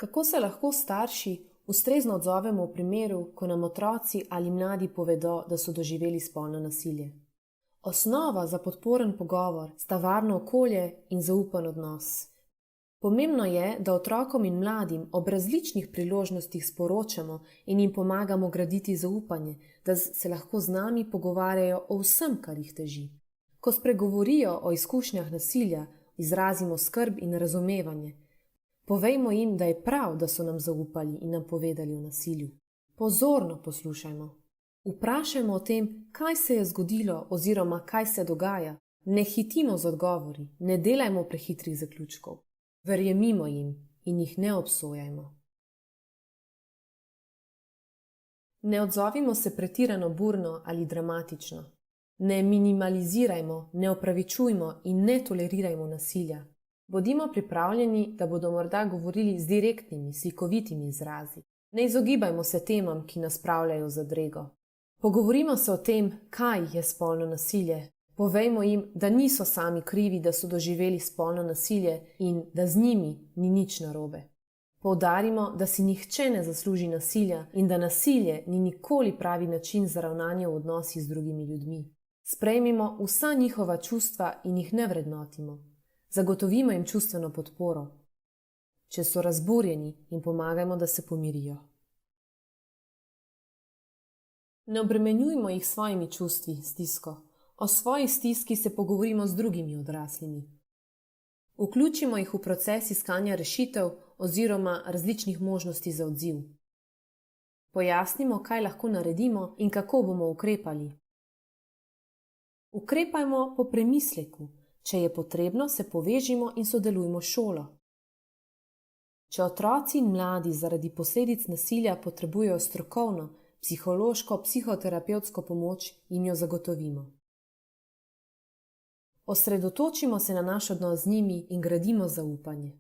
Kako se lahko starši ustrezno odzovemo v primeru, ko nam otroci ali mladi povedo, da so doživeli spolno nasilje? Osnova za podporen pogovor sta varno okolje in zaupen odnos. Pomembno je, da otrokom in mladim ob različnih priložnostih sporočamo in jim pomagamo graditi zaupanje, da se lahko z nami pogovarjajo o vsem, kar jih teži. Ko spregovorijo o izkušnjah nasilja, izrazimo skrb in razumevanje. Povejmo jim, da je prav, da so nam zaupali in nam povedali o nasilju. Pozorno poslušajmo. Vprašajmo o tem, kaj se je zgodilo oziroma kaj se dogaja. Ne hitimo z odgovori, ne delajmo prehitrih zaključkov. Verjemimo jim in jih ne obsojajmo. Ne odzovimo se pretirano burno ali dramatično. Ne minimalizirajmo, ne opravičujmo in ne tolerirajmo nasilja. Bodimo pripravljeni, da bodo morda govorili z direktnimi, slikovitimi izrazi. Ne izogibajmo se temam, ki nas spravljajo v zadrego. Pogovorimo se o tem, kaj je spolno nasilje. Povejmo jim, da niso sami krivi, da so doživeli spolno nasilje in da z njimi ni nič narobe. Poudarimo, da si nihče ne zasluži nasilja in da nasilje ni nikoli pravi način za ravnanje v odnosih z drugimi ljudmi. Sprejmimo vsa njihova čustva in jih ne vrednotimo. Zagotovimo jim čustveno podporo. Če so razburjeni, jim pomagajmo, da se pomirijo. Ne obremenjujmo jih s svojimi čustvi, stisko. O svoji stiski se pogovorimo z drugimi odraslimi. Vključimo jih v proces iskanja rešitev oziroma različnih možnosti za odziv. Pojasnimo, kaj lahko naredimo in kako bomo ukrepali. Ukrepajmo po premisleku. Če je potrebno, se povežimo in sodelujmo s šolo. Če otroci in mladi zaradi posledic nasilja potrebujejo strokovno, psihološko, psihoterapevtsko pomoč, jim jo zagotovimo. Osredotočimo se na naš odnos z njimi in gradimo zaupanje.